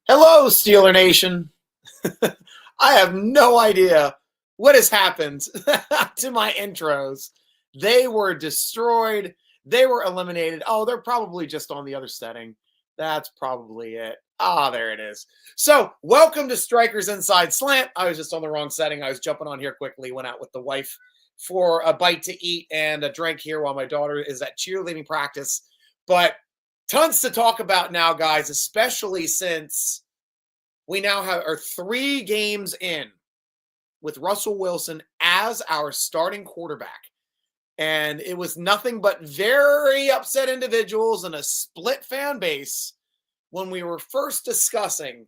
Hello, Steeler Nation. I have no idea what has happened to my intros. They were destroyed. They were eliminated. Oh, they're probably just on the other setting. That's probably it. Ah, there it is. So, welcome to Stryker's Inside Slant. I was just on the wrong setting. I was jumping on here quickly, went out with the wife for a bite to eat and a drink here while my daughter is at cheerleading practice. But tons to talk about now, guys, especially since we now are 3 games in with Russell Wilson as our starting quarterback. And it was nothing but very upset individuals and a split fan base when we were first discussing,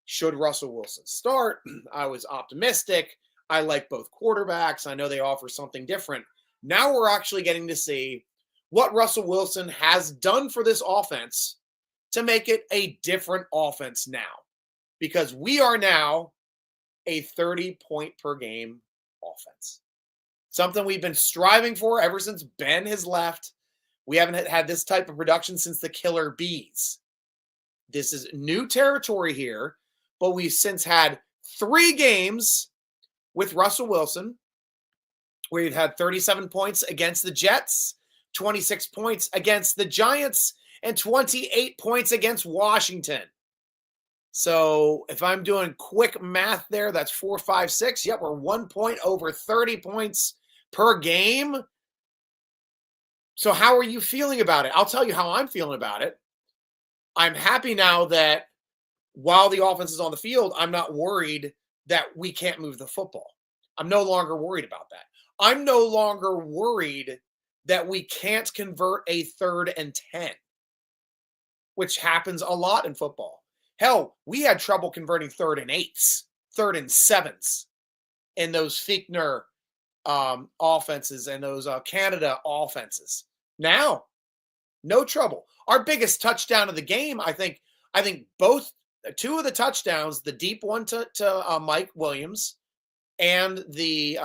should Russell Wilson start? I was optimistic. I like both quarterbacks. I know they offer something different. Now we're actually getting to see what Russell Wilson has done for this offense to make it a different offense now. Because we are now a 30-point per game offense. Something we've been striving for ever since Ben has left. We haven't had this type of production since the Killer Bees. This is new territory here, but we've since had 3 games with Russell Wilson. We've had 37 points against the Jets, 26 points against the Giants, and 28 points against Washington. So if I'm doing quick math there, that's 4, 5, 6. Yep, we're 1 point over 30 points per game. So how are you feeling about it? I'll tell you how I'm feeling about it. I'm happy now that while the offense is on the field, I'm not worried that we can't move the football. I'm no longer worried about that. I'm no longer worried that we can't convert a 3rd and 10, which happens a lot in football. Hell, we had trouble converting 3rd and 8s, 3rd and 7s in those Fichtner offenses and those Canada offenses. Now, no trouble. Our biggest touchdown of the game, I think both 2 of the touchdowns, the deep one to Mike Williams and the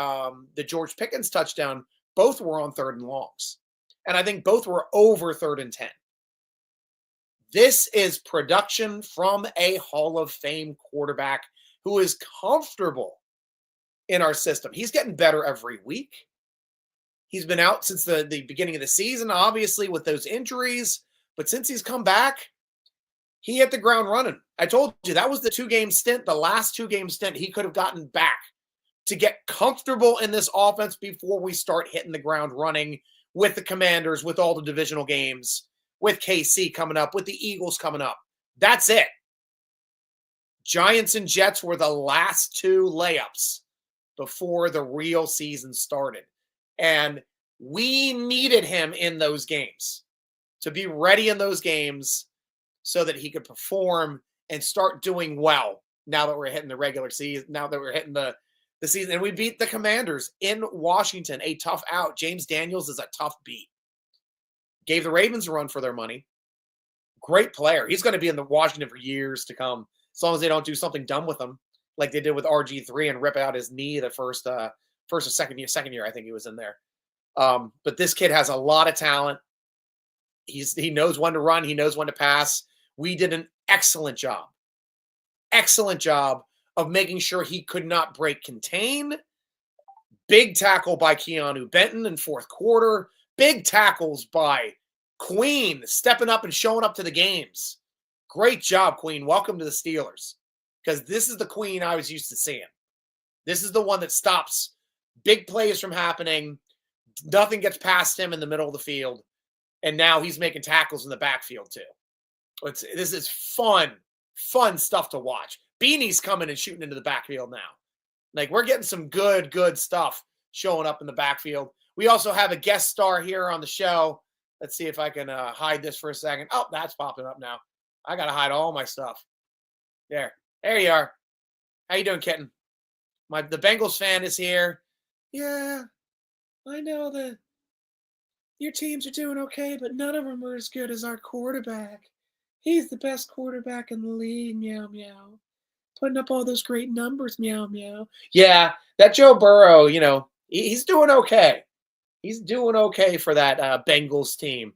George Pickens touchdown, both were on 3rd and longs. And I think both were over 3rd and 10. This is production from a Hall of Fame quarterback who is comfortable in our system. He's getting better every week. He's been out since the beginning of the season, obviously, with those injuries. But since he's come back, he hit the ground running. I told you, that was the 2-game stint, the last 2-game stint he could have gotten back to get comfortable in this offense before we start hitting the ground running with the Commanders, with all the divisional games, with KC coming up, with the Eagles coming up. That's it. Giants and Jets were the last 2 layups before the real season started. And we needed him in those games to be ready in those games so that he could perform and start doing well now that we're hitting the regular season, now that we're hitting the season. And we beat the Commanders in Washington, a tough out. James Daniels is a tough beat. Gave the Ravens a run for their money. Great player. He's going to be in the Washington for years to come, as long as they don't do something dumb with him, like they did with RG3 and rip out his knee the first or second year. I think he was in there. But this kid has a lot of talent. He knows when to run. He knows when to pass. We did an excellent job of making sure he could not break contain. Big tackle by Keanu Benton in 4th quarter. Big tackles by Queen, stepping up and showing up to the games. Great job, Queen. Welcome to the Steelers. Because this is the Queen I was used to seeing. This is the one that stops big plays from happening. Nothing gets past him in the middle of the field. And now he's making tackles in the backfield too. This is fun stuff to watch. Beanie's coming and shooting into the backfield now. Like, we're getting some good stuff showing up in the backfield. We also have a guest star here on the show. Let's see if I can hide this for a second. Oh, that's popping up now. I got to hide all my stuff. There you are. How you doing, kitten? The Bengals fan is here. Yeah, I know that your teams are doing okay, but none of them are as good as our quarterback. He's the best quarterback in the league, meow, meow. Putting up all those great numbers, meow, meow. Yeah, that Joe Burrow, he's doing okay. He's doing okay for that Bengals team.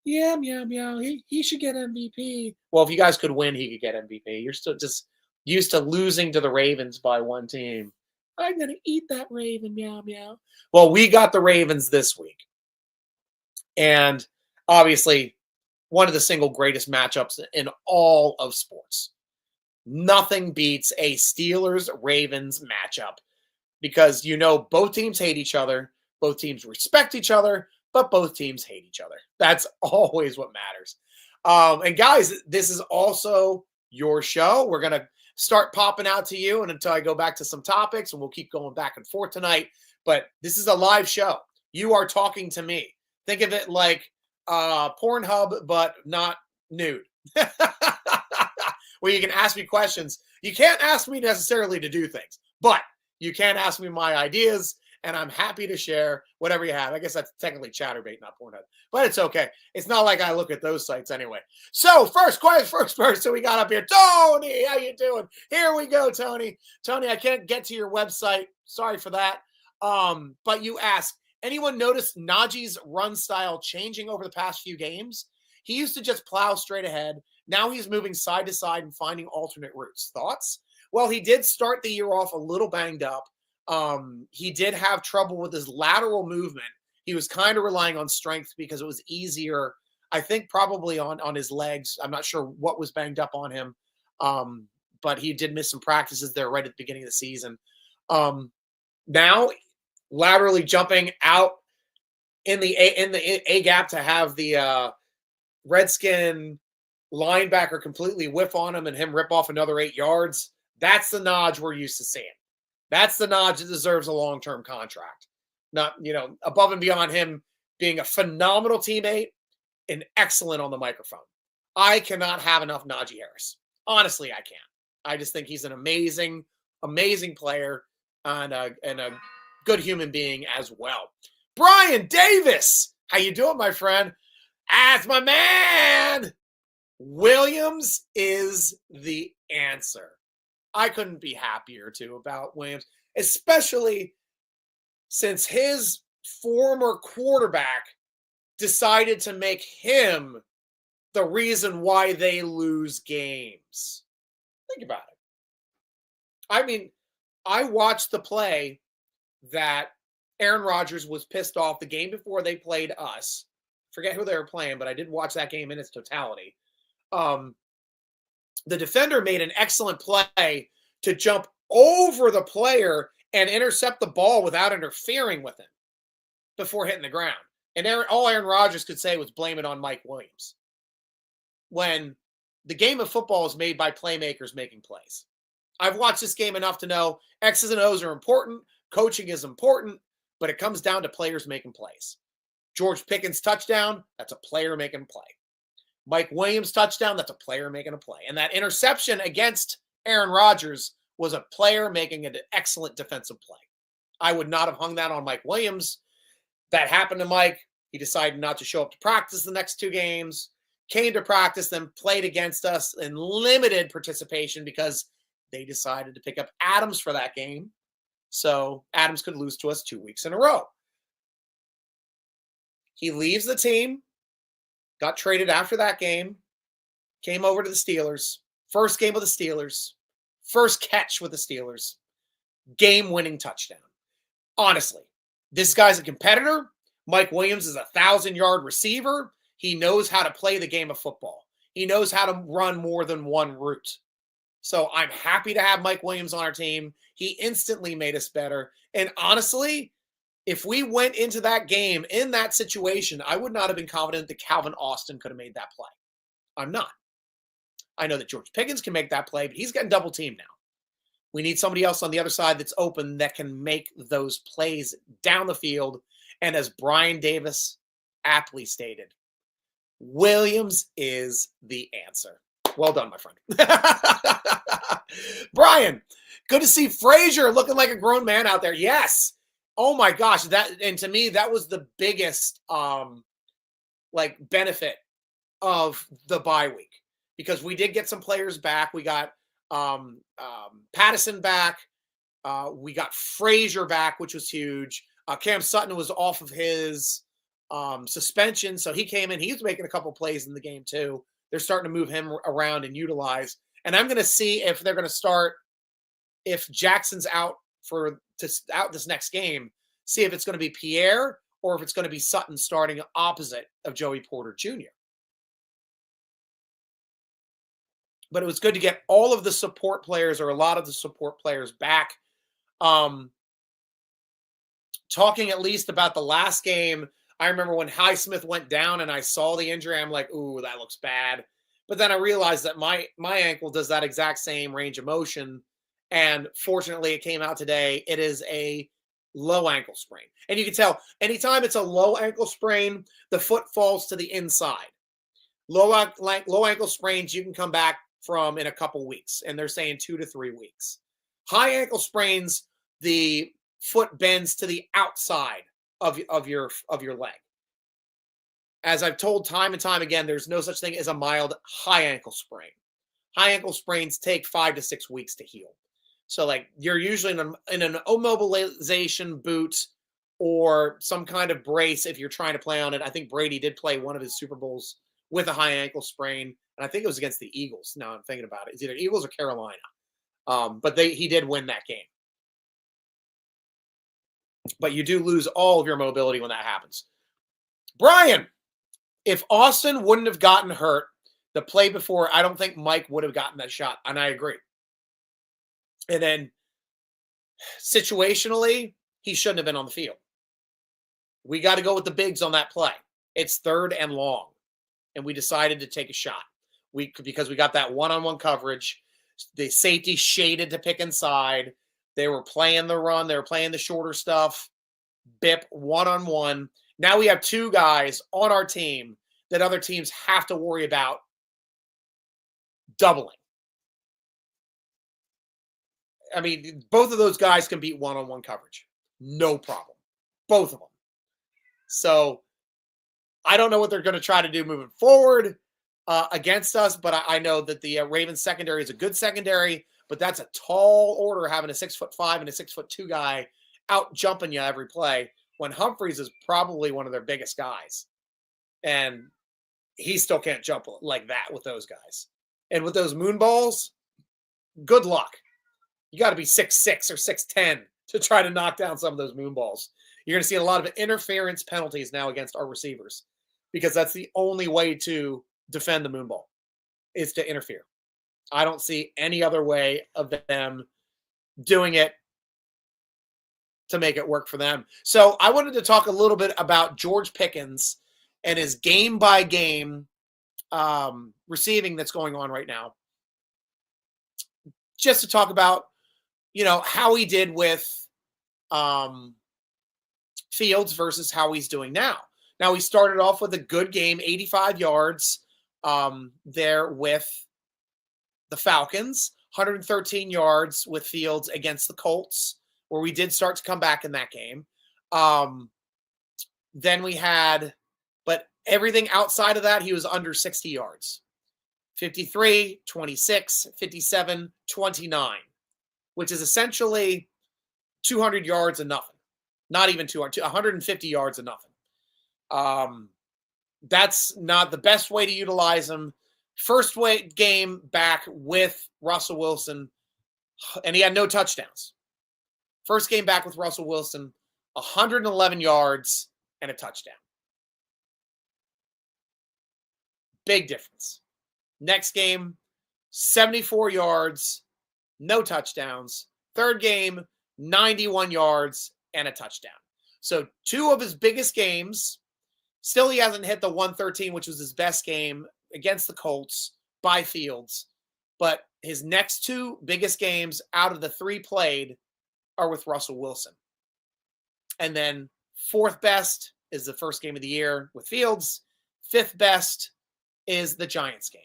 Yeah, meow, meow. He should get MVP. Well, if you guys could win, he could get MVP. You're still just used to losing to the Ravens by one team. I'm going to eat that Raven, meow, meow. Well, we got the Ravens this week. And obviously, one of the single greatest matchups in all of sports. Nothing beats a Steelers-Ravens matchup because both teams hate each other, both teams respect each other, but both teams hate each other. That's always what matters. And guys, this is also your show. We're going to start popping out to you and until I go back to some topics, and we'll keep going back and forth tonight. But this is a live show. You are talking to me. Think of it like Pornhub, but not nude. Where you can ask me questions. You can't ask me necessarily to do things, but you can ask me my ideas, and I'm happy to share whatever you have. I guess that's technically Chatterbait, not Pornhub, but it's okay. It's not like I look at those sites anyway. So first person we got up here, Tony. How you doing? Here we go, Tony. Tony, I can't get to your website. Sorry for that. But you asked, anyone notice Najee's run style changing over the past few games? He used to just plow straight ahead. Now he's moving side to side and finding alternate routes. Thoughts? Well, he did start the year off a little banged up. He did have trouble with his lateral movement. He was kind of relying on strength because it was easier, I think, probably on his legs. I'm not sure what was banged up on him, but he did miss some practices there right at the beginning of the season. Now, laterally jumping out in the A gap to have the Redskin linebacker completely whiff on him and him rip off another 8 yards. That's the Naj we're used to seeing. That's the Naj that deserves a long-term contract. Not, above and beyond him being a phenomenal teammate and excellent on the microphone. I cannot have enough Najee Harris. Honestly, I can't. I just think he's an amazing, amazing player and a good human being as well. Brian Davis, how you doing, my friend? That's my man. Williams is the answer. I couldn't be happier, too, about Williams, especially since his former quarterback decided to make him the reason why they lose games. Think about it. I mean, I watched the play that Aaron Rodgers was pissed off the game before they played us. Forget who they were playing, but I did watch that game in its totality. The defender made an excellent play to jump over the player and intercept the ball without interfering with him before hitting the ground. And all Aaron Rodgers could say was blame it on Mike Williams. When the game of football is made by playmakers making plays. I've watched this game enough to know X's and O's are important, coaching is important, but it comes down to players making plays. George Pickens' touchdown, that's a player making a play. Mike Williams' touchdown, that's a player making a play. And that interception against Aaron Rodgers was a player making an excellent defensive play. I would not have hung that on Mike Williams. That happened to Mike. He decided not to show up to practice the next 2 games, came to practice, then played against us in limited participation because they decided to pick up Adams for that game. So Adams could lose to us 2 weeks in a row. He leaves the team, got traded after that game, came over to the Steelers. First game with the Steelers, first catch with the Steelers, game-winning touchdown. Honestly, this guy's a competitor. Mike Williams is a 1,000-yard receiver. He knows how to play the game of football. He knows how to run more than one route. So I'm happy to have Mike Williams on our team. He instantly made us better. And honestly, if we went into that game in that situation, I would not have been confident that Calvin Austin could have made that play. I'm not. I know that George Pickens can make that play, but he's getting double teamed now. We need somebody else on the other side that's open that can make those plays down the field. And as Brian Davis aptly stated, Williams is the answer. Well done, my friend. Brian, good to see Frazier looking like a grown man out there. Yes. Oh my gosh. And to me, that was the biggest benefit of the bye week because we did get some players back. We got Pattison back. We got Frazier back, which was huge. Cam Sutton was off of his suspension. So he came in. He was making a couple plays in the game too. They're starting to move him around and utilize. And I'm going to see if they're going to start, if Jackson's out this next game, see if it's going to be Pierre or if it's going to be Sutton starting opposite of Joey Porter Jr. But it was good to get all of the support players, or a lot of the support players, back. Talking at least about the last game, I remember when Highsmith went down and I saw the injury, I'm like, ooh, that looks bad. But then I realized that my ankle does that exact same range of motion. And fortunately, it came out today. It is a low ankle sprain. And you can tell anytime it's a low ankle sprain, the foot falls to the inside. Low ankle sprains, you can come back from in a couple weeks. And they're saying 2 to 3 weeks. High ankle sprains, the foot bends to the outside of your leg. As I've told time and time again, there's no such thing as a mild high ankle sprain. High ankle sprains take 5 to 6 weeks to heal. So like you're usually in an immobilization boot or some kind of brace if you're trying to play on it. I think Brady did play one of his Super Bowls with a high ankle sprain, and I think it was against the Eagles. Now I'm thinking about it. It's either Eagles or Carolina. But he did win that game. But you do lose all of your mobility when that happens. Brian, if Austin wouldn't have gotten hurt the play before, I don't think Mike would have gotten that shot. And I agree. And then situationally, he shouldn't have been on the field. We got to go with the bigs on that play. It's 3rd and long. And we decided to take a shot. Because we got that one-on-one coverage. The safety shaded to pick inside. They were playing the run. They were playing the shorter stuff. Bip, one-on-one. Now we have 2 guys on our team that other teams have to worry about doubling. I mean, both of those guys can beat one-on-one coverage. No problem. Both of them. So I don't know what they're going to try to do moving forward against us, but I know that the Ravens secondary is a good secondary, but that's a tall order having a 6'5" and a 6'2" guy out jumping you every play when Humphreys is probably one of their biggest guys. And he still can't jump like that with those guys. And with those moon balls, good luck. You got to be 6'6" or 6'10" to try to knock down some of those moon balls. You're going to see a lot of interference penalties now against our receivers because that's the only way to defend the moon ball is to interfere. I don't see any other way of them doing it to make it work for them. So I wanted to talk a little bit about George Pickens and his game-by-game receiving that's going on right now. Just to talk about, how he did with Fields versus how he's doing now. Now, he started off with a good game, 85 yards there with the Falcons, 113 yards with Fields against the Colts, where we did start to come back in that game. Then we had, but everything outside of that, he was under 60 yards. 53, 26, 57, 29, which is essentially 200 yards and nothing. Not even 200, 150 yards and nothing. That's not the best way to utilize him. First game back with Russell Wilson, and he had no touchdowns. First game back with Russell Wilson, 111 yards and a touchdown. Big difference. Next game, 74 yards, no touchdowns. Third game, 91 yards and a touchdown. So 2 of his biggest games, still he hasn't hit the 113, which was his best game against the Colts by Fields. But his next 2 biggest games out of the 3 played are with Russell Wilson. And then 4th best is the first game of the year with Fields. 5th best is the Giants game.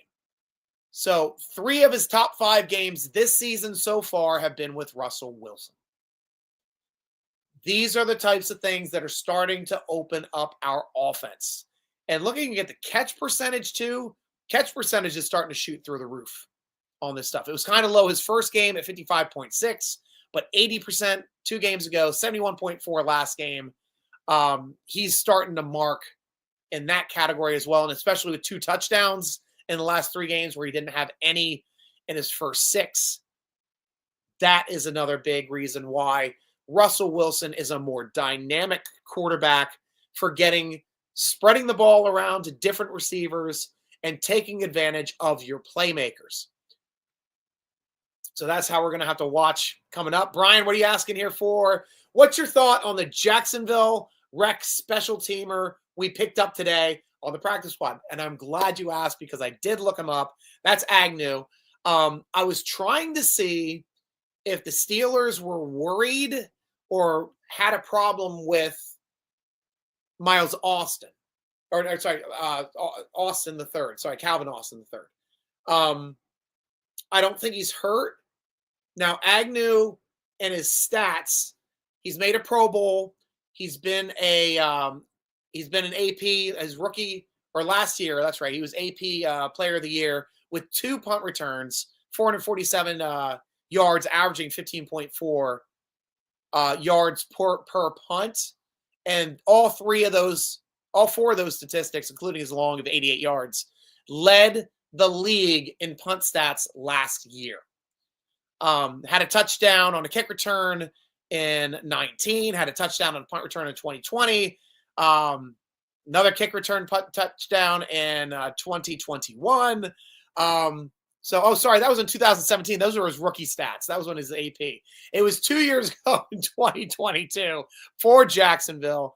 So 3 of his top 5 games this season so far have been with Russell Wilson. These are the types of things that are starting to open up our offense. And looking at the catch percentage too, catch percentage is starting to shoot through the roof on this stuff. It was kind of low his first game at 55.6, but 80% 2 games ago, 71.4 last game. He's starting to mark in that category as well, and especially with 2 touchdowns in the last 3 games where he didn't have any in his first 6. That is another big reason why Russell Wilson is a more dynamic quarterback for spreading the ball around to different receivers and taking advantage of your playmakers. So that's how we're going to have to watch coming up. Brian, what are you asking here for? What's your thought on the Jacksonville Rec special teamer we picked up today on the practice squad? And I'm glad you asked because I did look him up. That's Agnew. I was trying to see if the Steelers were worried or had a problem with Miles Austin. Austin the third. Sorry, Calvin Austin the third. I don't think he's hurt. Now, Agnew and his stats, he's made a Pro Bowl. He's been an AP as rookie or last year. That's right. He was AP Player of the Year with 2 punt returns, 447 yards, averaging 15.4 yards per punt, and all 4 of those statistics, including his long of 88 yards, led the league in punt stats last year. Had a touchdown on a kick return in 19, had a touchdown on a punt return in 2020, another kick return touchdown in 2021. That was in 2017. Those were his rookie stats. That was when his AP. It was 2 years ago in 2022 for Jacksonville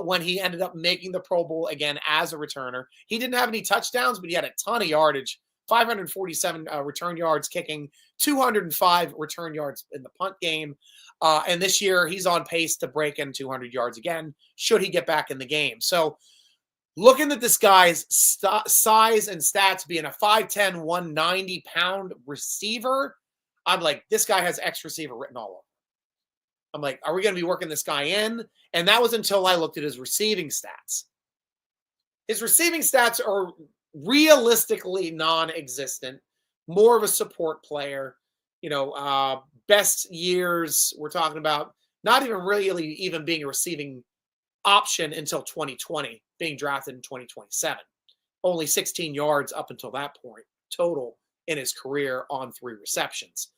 when he ended up making the Pro Bowl again as a returner. He didn't have any touchdowns, but he had a ton of yardage, 547 return yards kicking, 205 return yards in the punt game. And this year, he's on pace to break in 200 yards again, should he get back in the game. So looking at this guy's size and stats being a 5'10", 190-pound receiver, I'm like, this guy has X receiver written all over. I'm like, are we going to be working this guy in? And that was until I looked at his receiving stats. His receiving stats are realistically non-existent, more of a support player. Best years, we're talking about not even really even being a receiving option until 2020, being drafted in 2027. Only 16 yards up until that point total in his career on 3 receptions.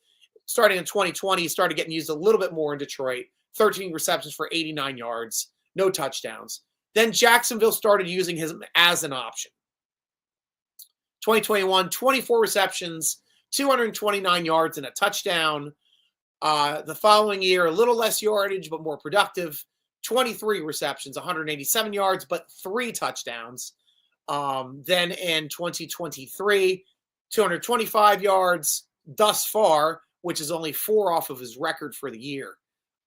Starting in 2020, he started getting used a little bit more in Detroit, 13 receptions for 89 yards, no touchdowns. Then Jacksonville started using him as an option. 2021, 24 receptions, 229 yards and a touchdown. The following year, a little less yardage, but more productive. 23 receptions, 187 yards, but 3 touchdowns. Then in 2023, 225 yards thus far, which is only 4 off of his record for the year,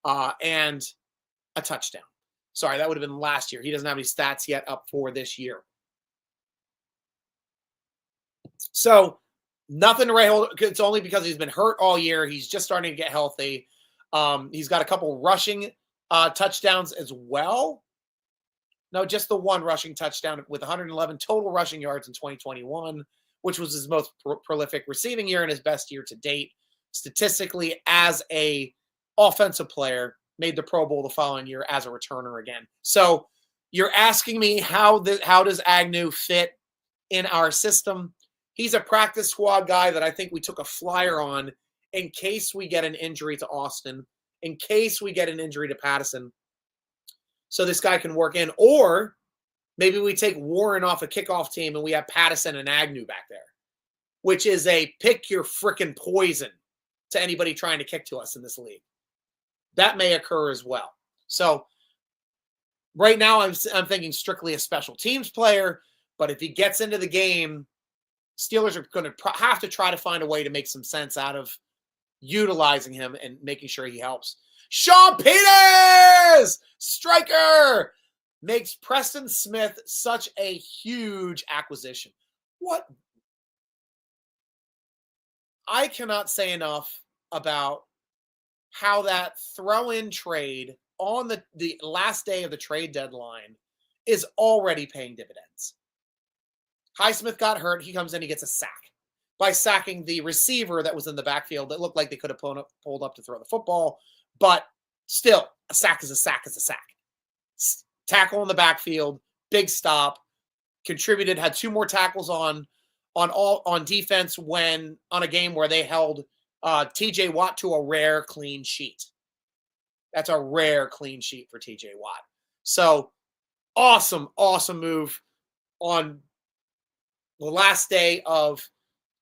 and a touchdown. Sorry, that would have been last year. He doesn't have any stats yet up for this year. So nothing to hold. It's only because he's been hurt all year. He's just starting to get healthy. He's got a couple rushing touchdowns as well. No, just the 1 rushing touchdown with 111 total rushing yards in 2021, which was his most prolific receiving year and his best year to date. Statistically, as a offensive player, made the Pro Bowl the following year as a returner again. So you're asking me how does Agnew fit in our system? He's a practice squad guy that I think we took a flyer on in case we get an injury to Austin, in case we get an injury to Patterson, so this guy can work in. Or maybe we take Warren off a kickoff team and we have Patterson and Agnew back there, which is a pick your frickin' poison to anybody trying to kick to us in this league. That may occur as well. So right now I'm thinking strictly a special teams player, but if he gets into the game, Steelers are going to have to try to find a way to make some sense out of utilizing him and making sure he helps. Sean Peters, Stryker, makes Preston Smith such a huge acquisition. What? I cannot say enough about how that throw-in trade on the last day of the trade deadline is already paying dividends. Highsmith got hurt. He comes in, he gets a sack by sacking the receiver that was in the backfield that looked like they could have pulled up to throw the football. But still, a sack is a sack is a sack. tackle in the backfield, big stop, contributed, had 2 more tackles on defense when on a game where they held TJ Watt to a rare clean sheet. That's a rare clean sheet for TJ Watt. So awesome move on the last day of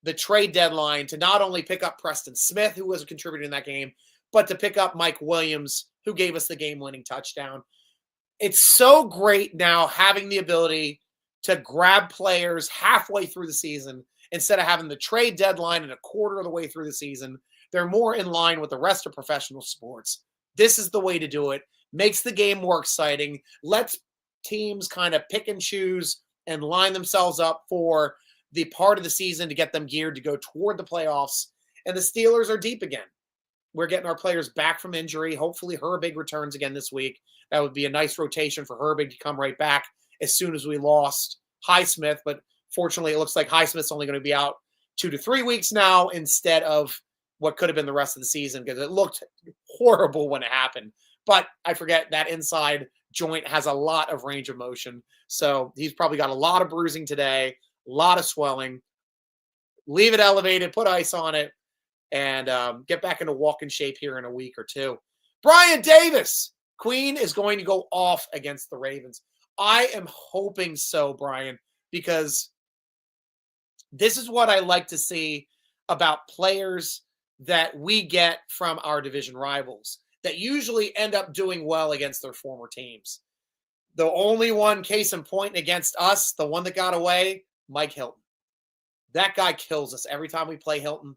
the trade deadline to not only pick up Preston Smith, who was a contributor in that game, but to pick up Mike Williams, who gave us the game-winning touchdown. It's so great now having the ability to grab players halfway through the season instead of having the trade deadline and a quarter of the way through the season. They're more in line with the rest of professional sports. This is the way to do it. Makes the game more exciting. Lets teams kind of pick and choose and line themselves up for the part of the season to get them geared to go toward the playoffs. And the Steelers are deep again. We're getting our players back from injury. Hopefully Herbig returns again this week. That would be a nice rotation for Herbig to come right back as soon as we lost Highsmith. But fortunately, it looks like Highsmith's only going to be out 2 to 3 weeks now instead of what could have been the rest of the season, because it looked horrible when it happened. But I forget that inside joint has a lot of range of motion. So he's probably got a lot of bruising today, a lot of swelling. Leave it elevated, put ice on it, and get back into walking shape here in a week or 2. Brian Davis, Queen is going to go off against the Ravens. I am hoping so, Brian, because this is what I like to see about players that we get from our division rivals that usually end up doing well against their former teams. The only one case in point against us, the one that got away, Mike Hilton. That guy kills us every time we play Hilton.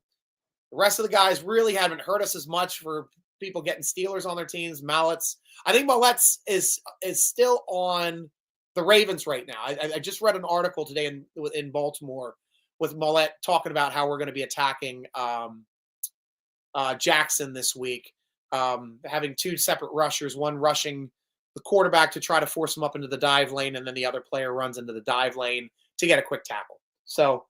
The rest of the guys really haven't hurt us as much for people getting Steelers on their teams. Mallett's. I think Mallett's is still on the Ravens right now. I just read an article today in Baltimore with Mallett talking about how we're going to be attacking Jackson this week, having 2 separate rushers, one rushing the quarterback to try to force him up into the dive lane, and then the other player runs into the dive lane to get a quick tackle. So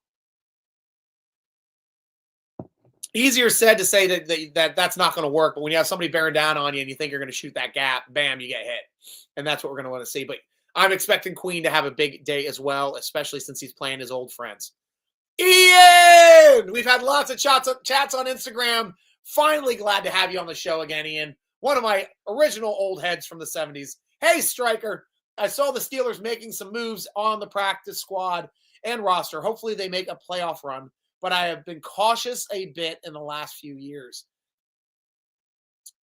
easier said to say that's not going to work, but when you have somebody bearing down on you and you think you're going to shoot that gap, bam, you get hit. And that's what we're going to want to see. But I'm expecting Queen to have a big day as well, especially since he's playing his old friends. Ian! We've had lots of chats on Instagram. Finally glad to have you on the show again, Ian. One of my original old heads from the 70s. Hey, Stryker. I saw the Steelers making some moves on the practice squad and roster. Hopefully they make a playoff run. But I have been cautious a bit in the last few years.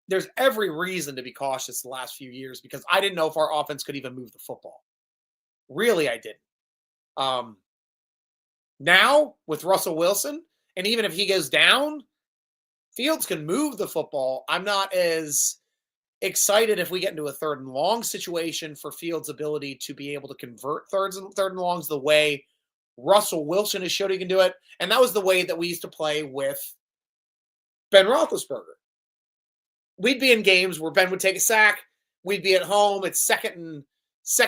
There's every reason to be cautious the last few years because I didn't know if our offense could even move the football. Really, I didn't. Now, with Russell Wilson, and even if he goes down, Fields can move the football. I'm not as excited if we get into a 3rd and long situation for Fields' ability to be able to convert third and longs the way Russell Wilson has showed he can do it. And that was the way that we used to play with Ben Roethlisberger. We'd be in games where Ben would take a sack. We'd be at home. It's second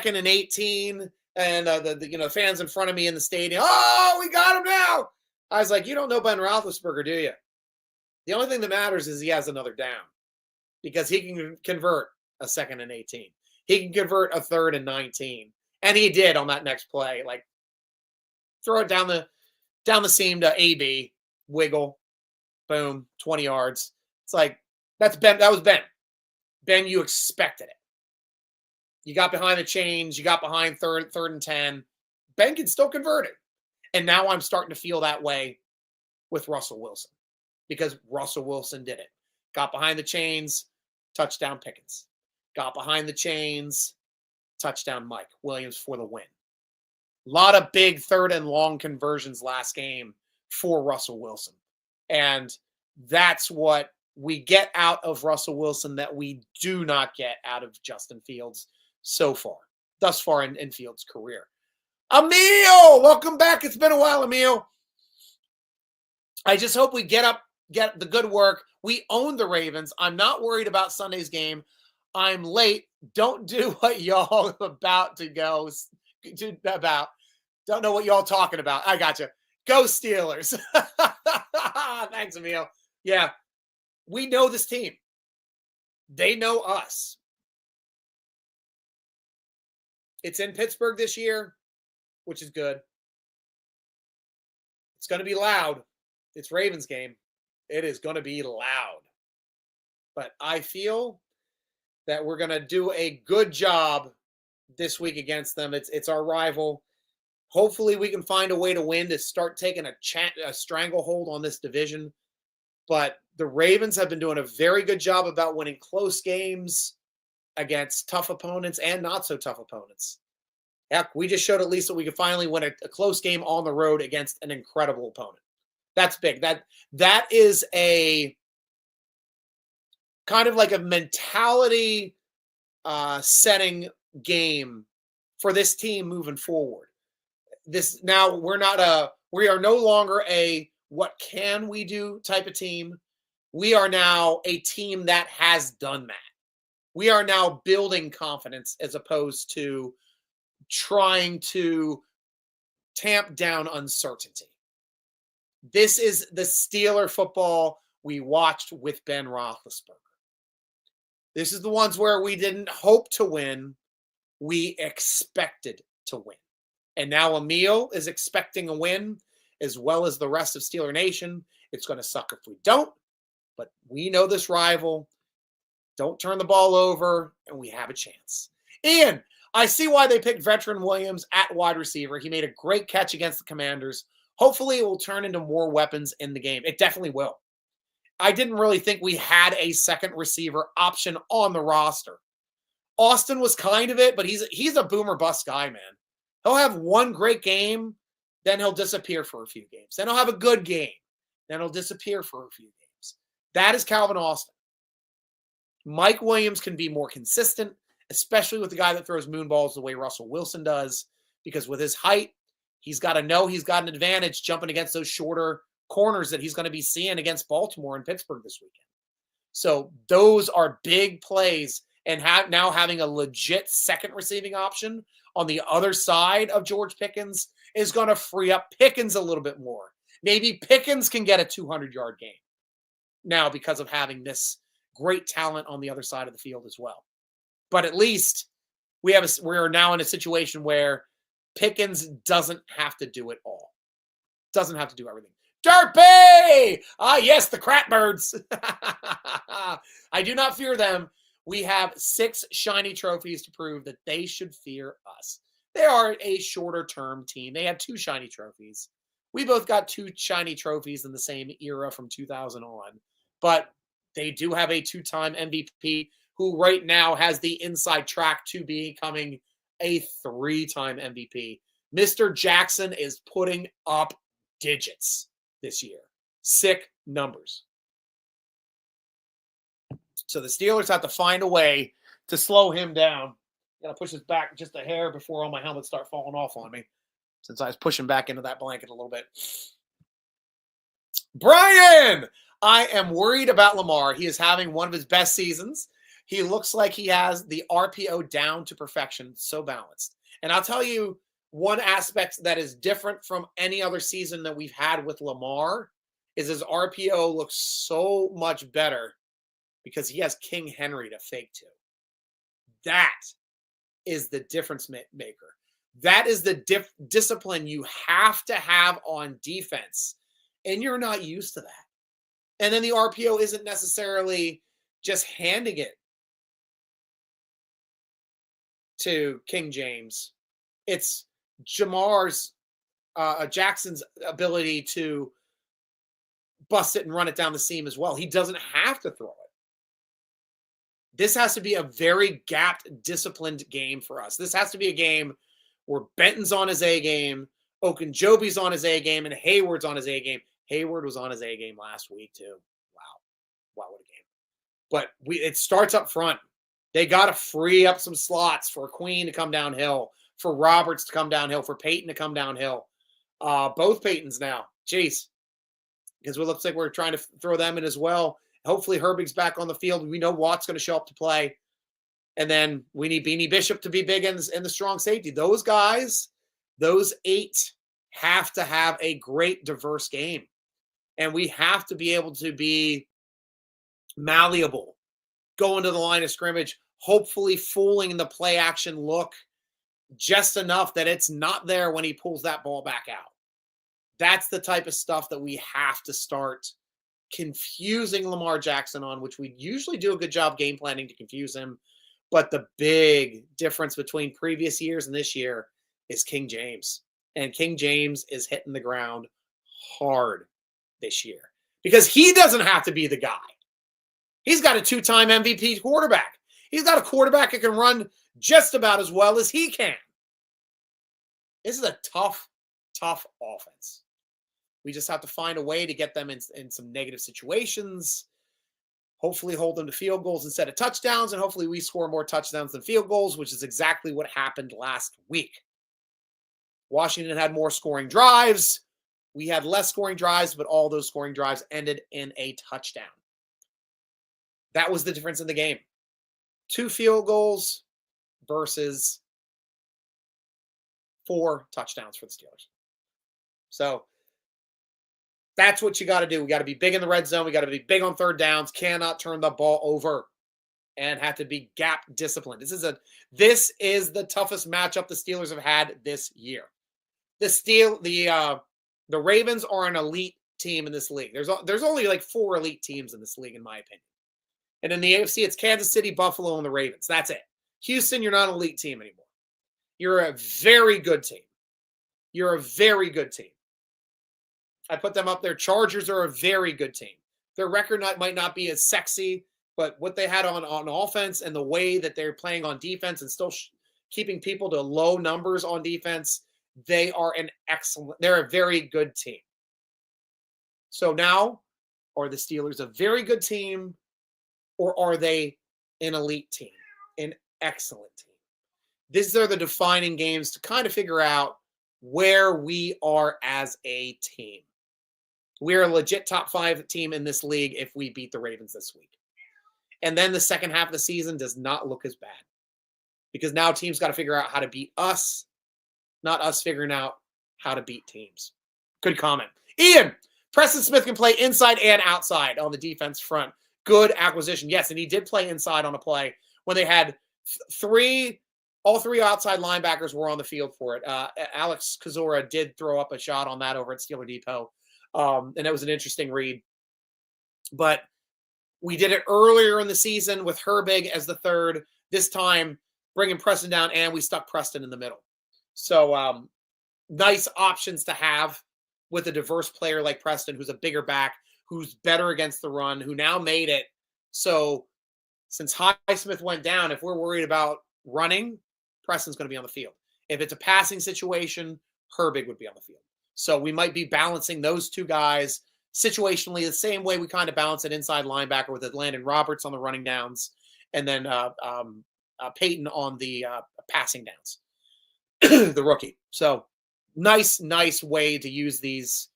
and 18. And the fans in front of me in the stadium, oh, we got him now. I was like, you don't know Ben Roethlisberger, do you? The only thing that matters is he has another down because he can convert a 2nd and 18. He can convert a 3rd and 19. And he did on that next play. Like, throw it down the seam to AB, wiggle, boom, 20 yards. It's like, that's Ben. That was Ben. Ben, you expected it. You got behind the chains. You got behind third and 10. Ben can still convert it. And now I'm starting to feel that way with Russell Wilson because Russell Wilson did it. Got behind the chains, touchdown Pickens. Got behind the chains, touchdown Mike Williams for the win. A lot of big 3rd and long conversions last game for Russell Wilson. And that's what we get out of Russell Wilson that we do not get out of Justin Fields thus far in Fields' career. Emil, welcome back. It's been a while, Emil. I just hope we get the good work. We own the Ravens. I'm not worried about Sunday's game. I'm late. Don't do what y'all about to go about. Don't know what y'all talking about. I got you. Go Steelers. Thanks, Emil. Yeah, we know this team. They know us. It's in Pittsburgh this year, which is good. It's going to be loud. It's Ravens game. It is going to be loud. But I feel that we're going to do a good job this week against them. It's our rival. Hopefully we can find a way to win, to start taking a stranglehold on this division. But the Ravens have been doing a very good job about winning close games against tough opponents and not so tough opponents. Heck, we just showed at least that we could finally win a close game on the road against an incredible opponent. That's big. That is a kind of like a mentality setting game for this team moving forward. We are no longer a what can we do type of team. We are now a team that has done that. We are now building confidence as opposed to trying to tamp down uncertainty. This is the Steeler football we watched with Ben Roethlisberger. This is the ones where we didn't hope to win. We expected to win. And now Emil is expecting a win, as well as the rest of Steeler Nation. It's going to suck if we don't, but we know this rival. Don't turn the ball over, and we have a chance. Ian, I see why they picked veteran Williams at wide receiver. He made a great catch against the Commanders. Hopefully, it will turn into more weapons in the game. It definitely will. I didn't really think we had a second receiver option on the roster. Austin was kind of it, but he's a boomer bust guy, man. He'll have one great game, then he'll disappear for a few games. Then he'll have a good game, then he'll disappear for a few games. That is Calvin Austin. Mike Williams can be more consistent, especially with the guy that throws moonballs the way Russell Wilson does, because with his height, he's got to know he's got an advantage jumping against those shorter corners that he's going to be seeing against Baltimore and Pittsburgh this weekend. So those are big plays, and now having a legit second receiving option on the other side of George Pickens is going to free up Pickens a little bit more. Maybe Pickens can get a 200-yard game now because of having this great talent on the other side of the field as well. But at least we are now in a situation where Pickens doesn't have to do it all. Doesn't have to do everything. Derpy! Ah, yes, the crap birds. I do not fear them. We have 6 shiny trophies to prove that they should fear us. They are a shorter-term team. They have 2 shiny trophies. We both got 2 shiny trophies in the same era from 2000 on. But they do have a 2-time MVP who right now has the inside track to becoming a 3-time MVP. Mr. Jackson is putting up digits this year. Sick numbers. So the Steelers have to find a way to slow him down. Got to push this back just a hair before all my helmets start falling off on me, since I was pushing back into that blanket a little bit. Brian! I am worried about Lamar. He is having one of his best seasons. He looks like he has the RPO down to perfection, so balanced. And I'll tell you one aspect that is different from any other season that we've had with Lamar is his RPO looks so much better because he has King Henry to fake to. That is the difference maker. That is the discipline you have to have on defense, and you're not used to that. And then the RPO isn't necessarily just handing it to King James. It's Jackson's ability to bust it and run it down the seam as well. He doesn't have to throw it. This has to be a very gapped, disciplined game for us. This has to be a game where Benton's on his A game, Okunjobi's on his A game, and Hayward's on his A game. Hayward was on his A game last week too. Wow, what a game. But it starts up front. They got to free up some slots for Queen to come downhill, for Roberts to come downhill, for Peyton to come downhill. Both Peytons now. Jeez. Because it looks like we're trying to throw them in as well. Hopefully Herbig's back on the field. We know Watt's going to show up to play. And then we need Beanie Bishop to be big in the strong safety. Those guys, those 8 have to have a great diverse game. And we have to be able to be malleable, go into the line of scrimmage, hopefully fooling the play action look just enough that it's not there when he pulls that ball back out. That's the type of stuff that we have to start confusing Lamar Jackson on, which we usually do a good job game planning to confuse him. But the big difference between previous years and this year is King James. And King James is hitting the ground hard this year because he doesn't have to be the guy. He's got a 2-time MVP quarterback. He's got a quarterback that can run just about as well as he can. This is a tough offense. We just have to find a way to get them in some negative situations, hopefully hold them to field goals instead of touchdowns, and hopefully we score more touchdowns than field goals, which is exactly what happened last week. Washington had more scoring drives. We had less scoring drives, but all those scoring drives ended in a touchdown. That was the difference in the game. 2 field goals versus 4 touchdowns for the Steelers. So that's what you got to do. We got to be big in the red zone. We got to be big on third downs. Cannot turn the ball over and have to be gap disciplined. This is the toughest matchup the Steelers have had this year. The Ravens are an elite team in this league. There's only like 4 elite teams in this league, in my opinion. And in the AFC, it's Kansas City, Buffalo, and the Ravens. That's it. Houston, you're not an elite team anymore. You're a very good team. You're a very good team. I put them up there. Chargers are a very good team. Their record might not be as sexy, but what they had on offense and the way that they're playing on defense and still keeping people to low numbers on defense, they're a very good team. So now, are the Steelers a very good team, or are they an elite team, an excellent team? These are the defining games to kind of figure out where we are as a team. We're a legit top 5 team in this league if we beat the Ravens this week. And then the second half of the season does not look as bad because now teams got to figure out how to beat us, not us figuring out how to beat teams. Good comment. Ian, Preston Smith can play inside and outside on the defense front. Good acquisition. Yes, and he did play inside on a play when they had all 3 outside linebackers were on the field for it. Alex Kozora did throw up a shot on that over at Steeler Depot. And it was an interesting read. But we did it earlier in the season with Herbig as the third. This time, bringing Preston down, and we stuck Preston in the middle. So nice options to have with a diverse player like Preston, who's a bigger back, who's better against the run, who now made it. So since Highsmith went down, if we're worried about running, Preston's going to be on the field. If it's a passing situation, Herbig would be on the field. So we might be balancing those 2 guys situationally the same way we kind of balance an inside linebacker with Landon Roberts on the running downs and then Peyton on the passing downs, the rookie. So nice way to use these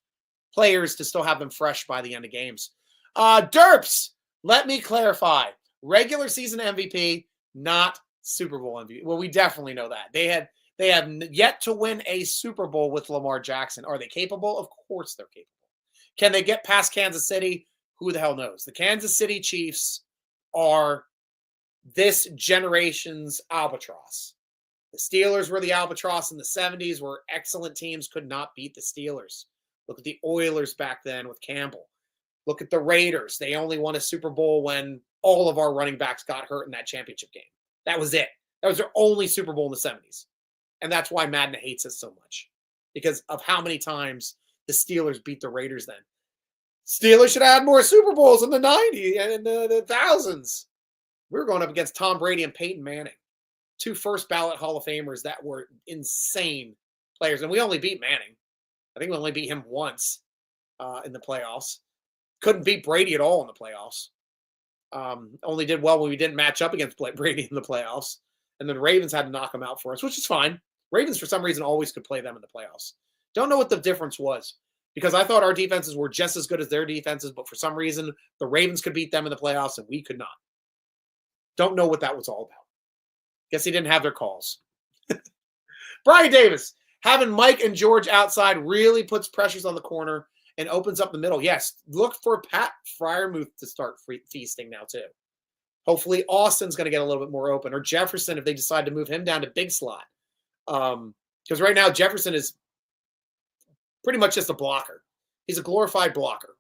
players to still have them fresh by the end of games. Derps, let me clarify. Regular season MVP, not Super Bowl MVP. Well, we definitely know that. They have yet to win a Super Bowl with Lamar Jackson. Are they capable? Of course they're capable. Can they get past Kansas City? Who the hell knows? The Kansas City Chiefs are this generation's albatross. The Steelers were the albatross in the 70s, where excellent teams could not beat the Steelers. Look at the Oilers back then with Campbell. Look at the Raiders. They only won a Super Bowl when all of our running backs got hurt in that championship game. That was it. That was their only Super Bowl in the 70s. And that's why Madden hates us so much, because of how many times the Steelers beat the Raiders then. Steelers should have had more Super Bowls in the 90s and the thousands. We were going up against Tom Brady and Peyton Manning, 2 first-ballot Hall of Famers that were insane players. And we only beat Manning. I think we only beat him once in the playoffs. Couldn't beat Brady at all in the playoffs. Only did well when we didn't match up against Brady in the playoffs. And then Ravens had to knock him out for us, which is fine. Ravens, for some reason, always could play them in the playoffs. Don't know what the difference was, because I thought our defenses were just as good as their defenses, but for some reason, the Ravens could beat them in the playoffs and we could not. Don't know what that was all about. Guess he didn't have their calls. Brian Davis, having Mike and George outside really puts pressures on the corner and opens up the middle. Yes, look for Pat Freiermuth to start feasting now too. Hopefully Austin's going to get a little bit more open, or Jefferson if they decide to move him down to big slot. Because right now Jefferson is pretty much just a blocker. He's a glorified blocker.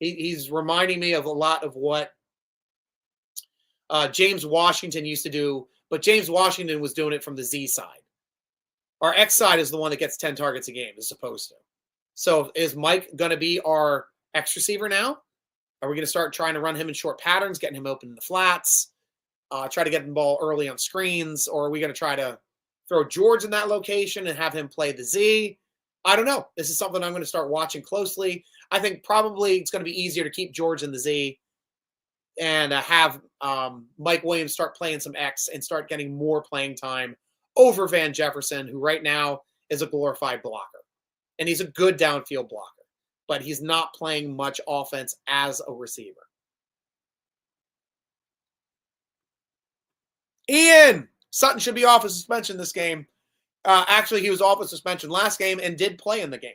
He's reminding me of a lot of what James Washington used to do, but James Washington was doing it from the Z side. Our X side is the one that gets 10 targets a game, is supposed to. So is Mike going to be our X receiver now? Are we going to start trying to run him in short patterns, getting him open in the flats, try to get the ball early on screens, or are we going to try to throw George in that location and have him play the Z? I don't know. This is something I'm going to start watching closely. I think probably it's going to be easier to keep George in the Z and have Mike Williams start playing some X and start getting more playing time over Van Jefferson, who right now is a glorified blocker. And he's a good downfield blocker, but he's not playing much offense as a receiver. Ian Sutton should be off of suspension this game. Actually, he was off of suspension last game and did play in the game.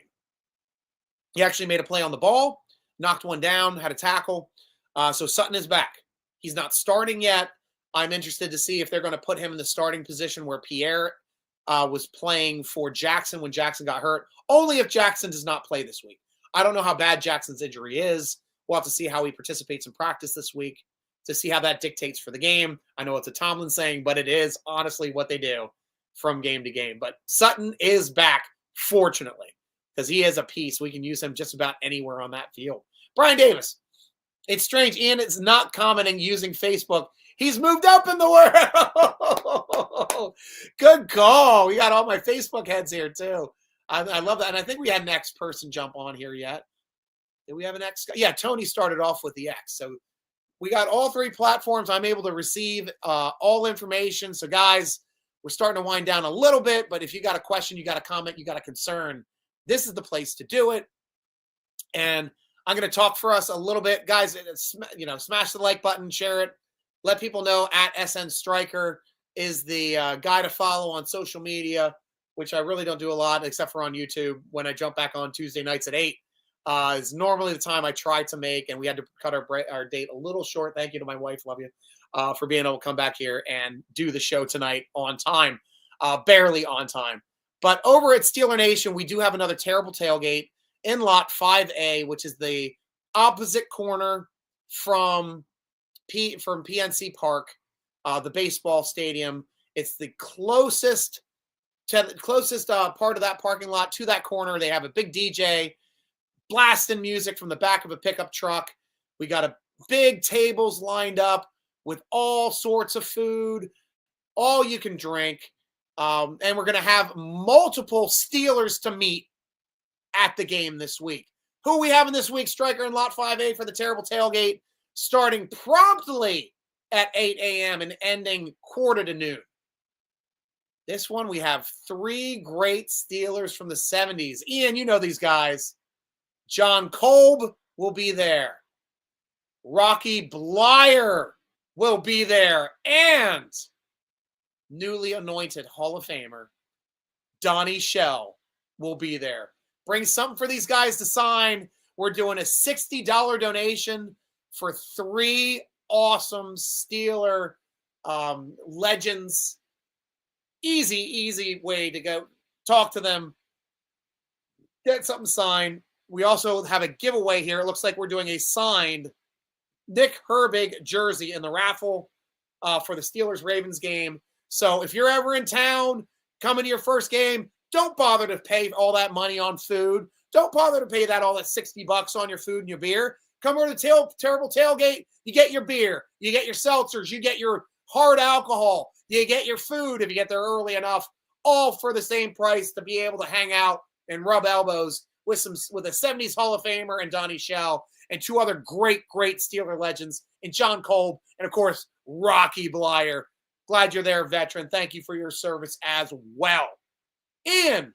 He actually made a play on the ball, knocked one down, had a tackle. So Sutton is back. He's not starting yet. I'm interested to see if they're going to put him in the starting position where Pierre was playing for Jackson when Jackson got hurt. Only if Jackson does not play this week. I don't know how bad Jackson's injury is. We'll have to see how he participates in practice this week to see how that dictates for the game. I know it's a Tomlin saying, but it is honestly what they do from game to game. But Sutton is back, fortunately, because he is a piece. We can use him just about anywhere on that field. Brian Davis. It's strange. Ian is not commenting using Facebook. He's moved up in the world. Good call. We got all my Facebook heads here, too. I love that. And I think we had an X person jump on here yet. Did we have an X? Yeah, Tony started off with the X. So we got all three platforms. I'm able to receive all information. So, guys, we're starting to wind down a little bit. But if you got a question, you got a comment, you got a concern, this is the place to do it. And I'm going to talk for us a little bit. Guys, smash the like button, share it. Let people know at SN Stryker is the guy to follow on social media, which I really don't do a lot except for on YouTube when I jump back on Tuesday nights at 8. Is normally the time I try to make, and we had to cut our date a little short. Thank you to my wife, love you, for being able to come back here and do the show tonight on time, barely on time. But over at Steeler Nation, we do have another terrible tailgate in lot 5A, which is the opposite corner from PNC Park, the baseball stadium. It's the closest part of that parking lot to that corner. They have a big DJ blasting music from the back of a pickup truck. We got a big tables lined up with all sorts of food, all you can drink. And we're going to have multiple Steelers to meet at the game this week. Who are we having this week? Stryker in lot 5A for the terrible tailgate, starting promptly at 8 a.m. and ending quarter to noon. This one, we have three great Steelers from the 70s. Ian, you know these guys. John Kolb will be there. Rocky Blyer will be there. And newly anointed Hall of Famer Donnie Shell will be there. Bring something for these guys to sign. We're doing a $60 donation for three awesome Steeler legends. Easy way to go talk to them, get something signed. We also have a giveaway here. It looks like we're doing a signed Nick Herbig jersey in the raffle for the Steelers-Ravens game. So if you're ever in town, coming to your first game, don't bother to pay all that money on food. Don't bother to pay all that $60 on your food and your beer. Come over to the terrible tailgate. You get your beer. You get your seltzers. You get your hard alcohol. You get your food if you get there early enough, all for the same price to be able to hang out and rub elbows with a 70s Hall of Famer and Donnie Shell and two other great Steeler legends and John Kolb and, of course, Rocky Blyer. Glad you're there, veteran. Thank you for your service as well. And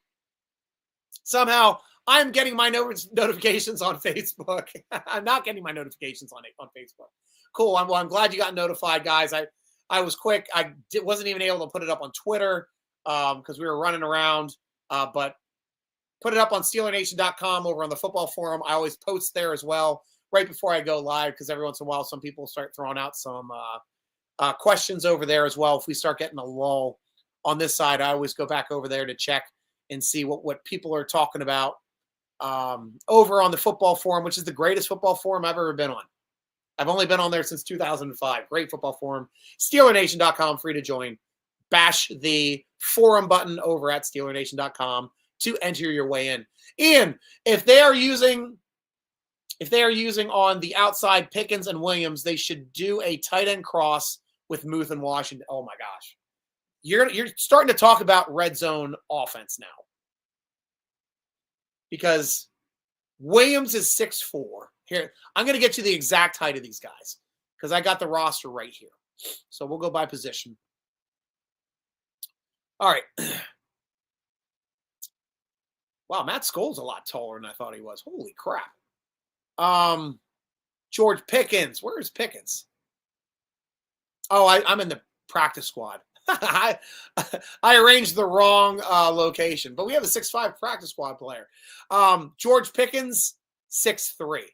somehow I'm getting my notifications on Facebook. I'm not getting my notifications on Facebook. Cool. I'm glad you got notified, guys. I was quick. I wasn't even able to put it up on Twitter because we were running around. But put it up on SteelerNation.com over on the football forum. I always post there as well right before I go live because every once in a while some people start throwing out some questions over there as well if we start getting a lull on this side, I always go back over there to check and see what people are talking about over on the football forum, which is the greatest football forum I've ever been on. I've only been on there since 2005. Great football forum. SteelerNation.com, free to join. Bash the forum button over at SteelerNation.com to enter your way in. Ian, if they are using on the outside Pickens and Williams, they should do a tight end cross with Muth and Washington. Oh my gosh. You're starting to talk about red zone offense now. Because Williams is 6'4". Here, I'm going to get you the exact height of these guys because I got the roster right here. So we'll go by position. All right. Wow, Matt Skoll's a lot taller than I thought he was. Holy crap. George Pickens. Where is Pickens? Oh, I'm in the practice squad. I arranged the wrong location, but we have a 6'5" practice squad player. George Pickens, 6'3".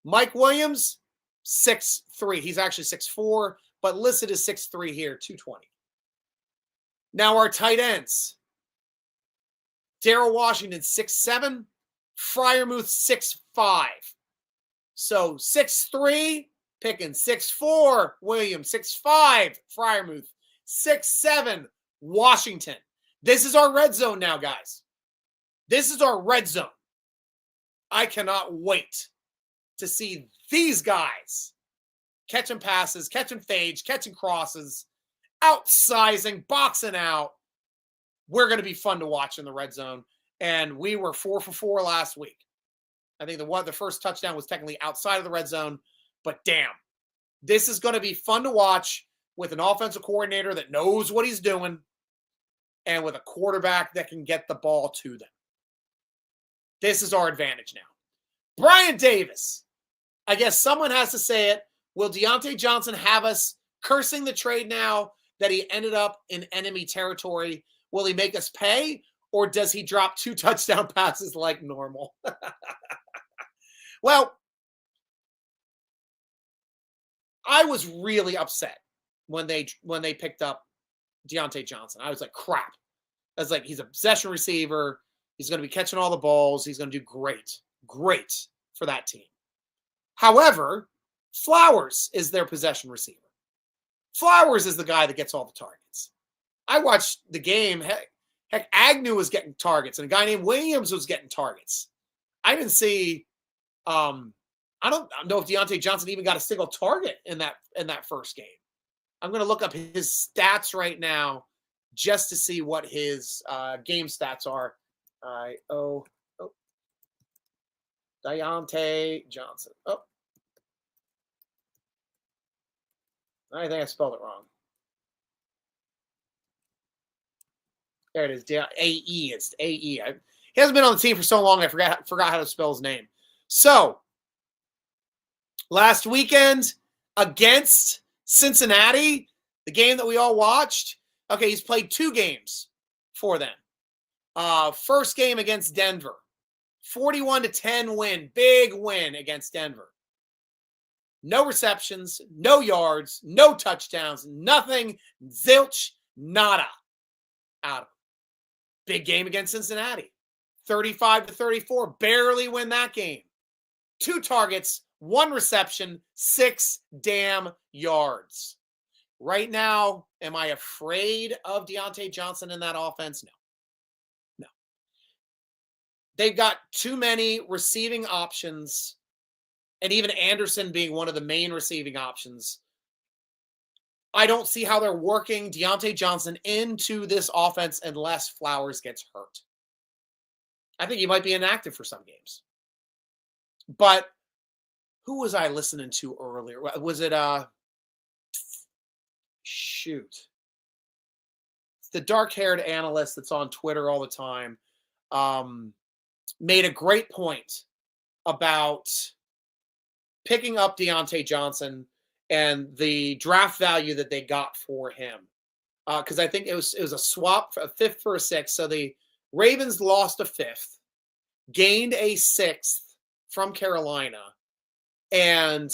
Mike Williams, 6'3". He's actually 6'4", but listed as 6'3" here, 220. Now our tight ends. Darrell Washington, 6'7". Freiermuth, 6'5". So 6'3", Pickens, 6'4", Williams, 6'5", Freiermuth, 6'7", Washington. This is our red zone now, guys. This is our red zone. I cannot wait to see these guys catching passes, catching fades, catching crosses, outsizing, boxing out. We're going to be fun to watch in the red zone. And we were 4 for 4 last week. I think the first touchdown was technically outside of the red zone, but damn, this is going to be fun to watch with an offensive coordinator that knows what he's doing and with a quarterback that can get the ball to them. This is our advantage now. Brian Davis. I guess someone has to say it. Will Deontay Johnson have us cursing the trade now that he ended up in enemy territory? Will he make us pay, or does he drop 2 touchdown passes like normal? Well, I was really upset when they picked up Deontay Johnson. I was like, crap. I was like, he's a possession receiver. He's going to be catching all the balls. He's going to do great for that team. However, Flowers is their possession receiver. Flowers is the guy that gets all the targets. I watched the game. Heck, Agnew was getting targets, and a guy named Williams was getting targets. I didn't see. I don't know if Deontay Johnson even got a single target in that first game. I'm going to look up his stats right now just to see what his game stats are. Deontay Johnson. Oh, I think I spelled it wrong. There it is. A-E. It's A-E. He hasn't been on the team for so long, I forgot how to spell his name. So, last weekend against Cincinnati, the game that we all watched. Okay, he's played 2 games for them. First game against Denver. 41-10 win. Big win against Denver. No receptions, no yards, no touchdowns, nothing. Zilch, nada. Out of it. Big game against Cincinnati. 35-34. Barely win that game. 2 targets, 1 reception, 6 damn yards. Right now, am I afraid of Deontay Johnson in that offense? No. They've got too many receiving options, and even Anderson being one of the main receiving options. I don't see how they're working Deontay Johnson into this offense unless Flowers gets hurt. I think he might be inactive for some games. But who was I listening to earlier? Was it shoot. It's the dark-haired analyst that's on Twitter all the time. Made a great point about picking up Deontay Johnson and the draft value that they got for him. Because I think it was a swap, a 5th for a 6th. So the Ravens lost a 5th, gained a 6th from Carolina. And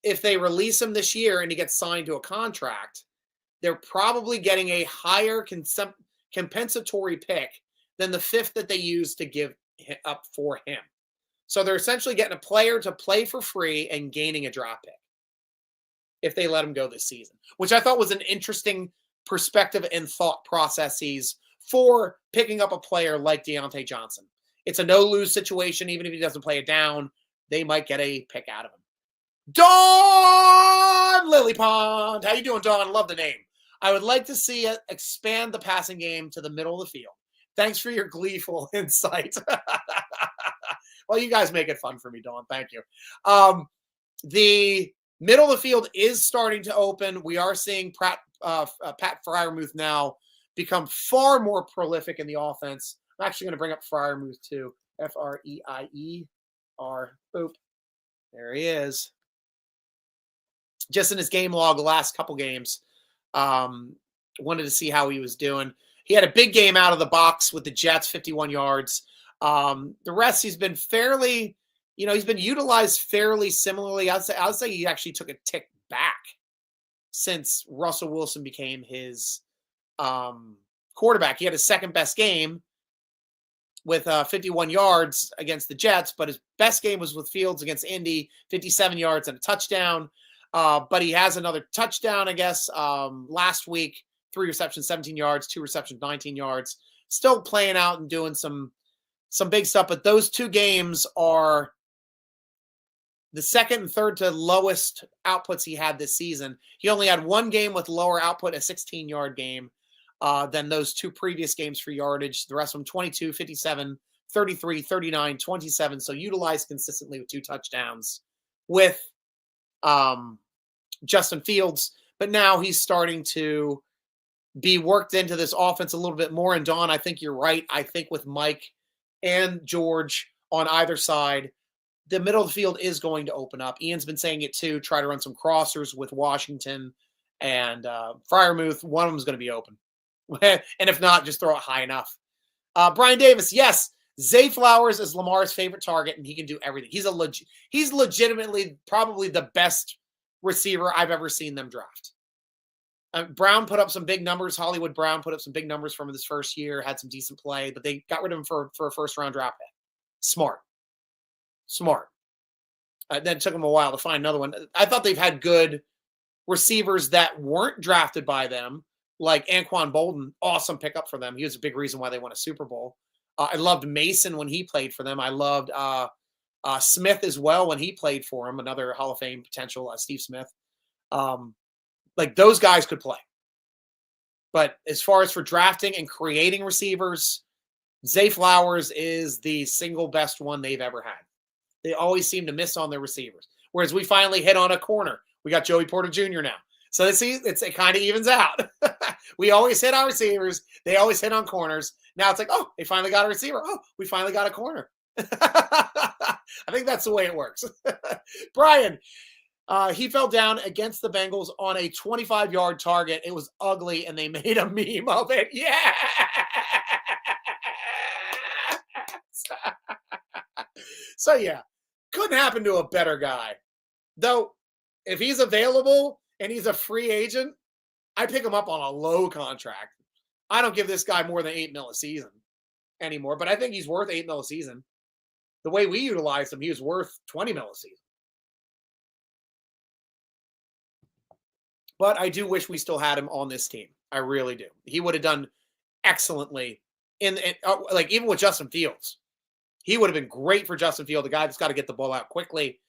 if they release him this year and he gets signed to a contract, they're probably getting a higher compensatory pick than the 5th that they used to give up for him. So they're essentially getting a player to play for free and gaining a draft pick if they let him go this season, which I thought was an interesting perspective and thought processes for picking up a player like Deontay Johnson. It's a no-lose situation. Even if he doesn't play it down, they might get a pick out of him. Dawn Lilypond. How you doing, Dawn? Love the name. I would like to see it expand the passing game to the middle of the field. Thanks for your gleeful insight. Well, you guys make it fun for me, Dawn. Thank you. The middle of the field is starting to open. We are seeing Pat Freiermuth now become far more prolific in the offense. I'm actually going to bring up Freiermuth too. F-R-E-I-E-R. Boop. There he is. Just in his game log the last couple games. Wanted to see how he was doing. He had a big game out of the box with the Jets, 51 yards. The rest, he's been fairly, he's been utilized fairly similarly. I'd say he actually took a tick back since Russell Wilson became his quarterback. He had his second best game with 51 yards against the Jets, but his best game was with Fields against Indy, 57 yards and a touchdown. But he has another touchdown, I guess, last week, 3 receptions, 17 yards, 2 receptions, 19 yards. Still playing out and doing some big stuff, but those 2 games are the second and third to lowest outputs he had this season. He only had 1 game with lower output, a 16-yard game, than those 2 previous games for yardage. The rest of them, 22, 57, 33, 39, 27. So utilized consistently with 2 touchdowns with Justin Fields. But now he's starting to be worked into this offense a little bit more. And Don, I think you're right. I think with Mike and George on either side, the middle of the field is going to open up. Ian's been saying it too. Try to run some crossers with Washington and Freiermuth. One of them is going to be open. And if not, just throw it high enough. Brian Davis, yes, Zay Flowers is Lamar's favorite target, and he can do everything. He's legitimately probably the best receiver I've ever seen them draft. Brown put up some big numbers. Hollywood Brown put up some big numbers from his first year, had some decent play, but they got rid of him for a first-round draft pick. Smart. Then it took them a while to find another one. I thought they've had good receivers that weren't drafted by them, like Anquan Bolden. Awesome pickup for them. He was a big reason why they won a Super Bowl. I loved Mason when he played for them. I loved Smith as well when he played for him, another Hall of Fame potential, Steve Smith. Like those guys could play. But as far as for drafting and creating receivers, Zay Flowers is the single best one they've ever had. They always seem to miss on their receivers. Whereas we finally hit on a corner. We got Joey Porter Jr. now. So it kind of evens out. We always hit our receivers. They always hit on corners. Now it's like, oh, they finally got a receiver. Oh, we finally got a corner. I think that's the way it works. Brian, he fell down against the Bengals on a 25-yard target. It was ugly, and they made a meme of it. Yeah. So, yeah, couldn't happen to a better guy. Though, if he's available and he's a free agent, I pick him up on a low contract. I don't give this guy more than $8 million a season anymore, but I think he's worth $8 million a season. The way we utilized him, he was worth $20 million a season. But I do wish we still had him on this team. I really do. He would have done excellently like even with Justin Fields. He would have been great for Justin Fields, the guy that's got to get the ball out quickly.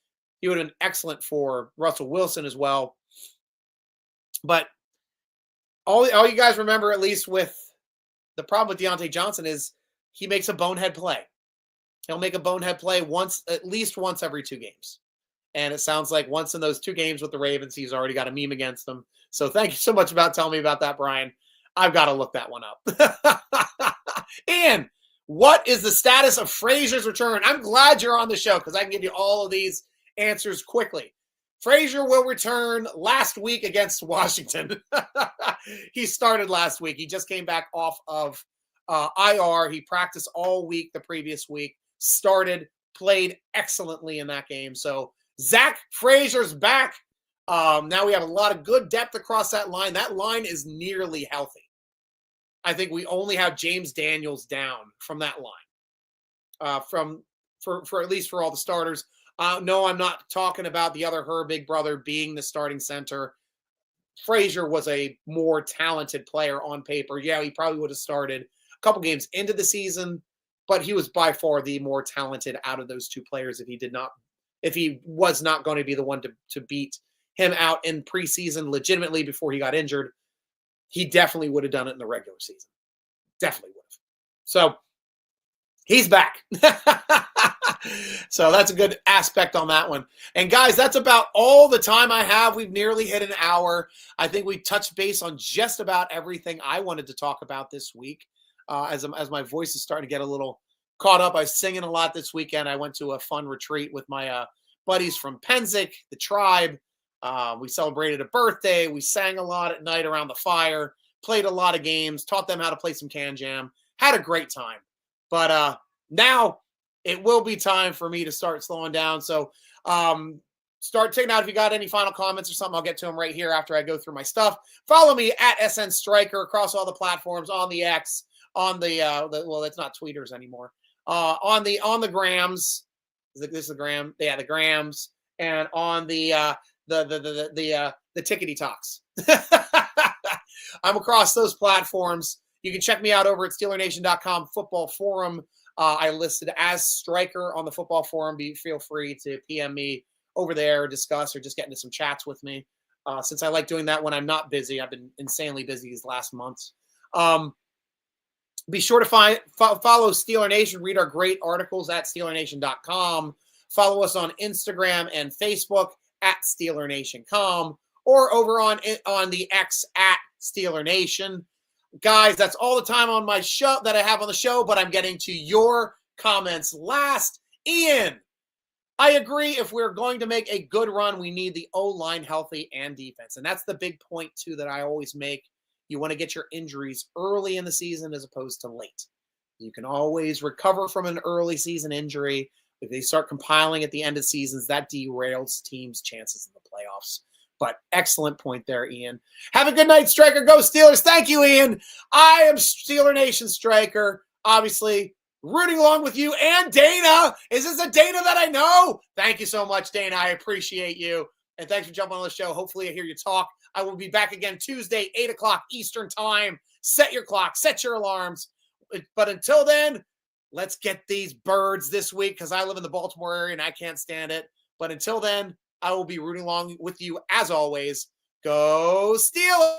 He would have been excellent for Russell Wilson as well. But all you guys remember, at least with the problem with Deontay Johnson, is he makes a bonehead play. He'll make a bonehead play at least once every 2 games. And it sounds like once in those 2 games with the Ravens, he's already got a meme against them. So thank you so much about telling me about that, Brian. I've got to look that one up. And what is the status of Frazier's return? I'm glad you're on the show because I can give you all of these answers quickly. Frazier will return last week against Washington. He started last week. He just came back off of IR. He practiced all week the previous week, played excellently in that game. So Zach Frazier's back. Now we have a lot of good depth across that line. That line is nearly healthy. I think we only have James Daniels down from that line, for at least for all the starters. No, I'm not talking about the other her big brother being the starting center. Frazier was a more talented player on paper. Yeah, he probably would have started a couple games into the season, but he was by far the more talented out of those two players if he was not going to be the one to beat him out in preseason legitimately before he got injured. He definitely would have done it in the regular season. Definitely would have. So he's back. So that's a good aspect on that one. And guys, that's about all the time I have. We've nearly hit an hour. I think we touched base on just about everything I wanted to talk about this week. As my voice is starting to get a little caught up. I was singing a lot this weekend. I went to a fun retreat with my buddies from Penzic, the tribe. We celebrated a birthday. We sang a lot at night around the fire, played a lot of games, taught them how to play some Can Jam, had a great time. But now it will be time for me to start slowing down. So start checking out if you got any final comments or something. I'll get to them right here after I go through my stuff. Follow me at SN Stryker across all the platforms, on the X, on the well, that's not tweeters anymore. On the grams. This is the gram. Yeah, the grams. And on the tickety talks. I'm across those platforms. You can check me out over at SteelerNation.com football forum. I listed as Stryker on the football forum. Feel free to PM me over there, discuss, or just get into some chats with me. Since I like doing that when I'm not busy. I've been insanely busy these last months. Be sure to follow Steeler Nation. Read our great articles at SteelerNation.com. Follow us on Instagram and Facebook at SteelerNation.com or over on the X at Steeler Nation. Guys, that's all the time on my show that I have on the show, but I'm getting to your comments last. Ian, I agree. If we're going to make a good run, we need the O-line healthy and defense. And that's the big point, too, that I always make. You want to get your injuries early in the season as opposed to late. You can always recover from an early season injury. If they start compiling at the end of seasons, that derails teams' chances in the playoffs. But excellent point there, Ian. Have a good night, Stryker. Go Steelers. Thank you, Ian. I am Steeler Nation Stryker. Obviously, rooting along with you and Dana. Is this a Dana that I know? Thank you so much, Dana. I appreciate you. And thanks for jumping on the show. Hopefully I hear you talk. I will be back again Tuesday, 8 o'clock Eastern time. Set your clock. Set your alarms. But until then, let's get these birds this week because I live in the Baltimore area and I can't stand it. But until then, I will be rooting along with you as always. Go Steelers!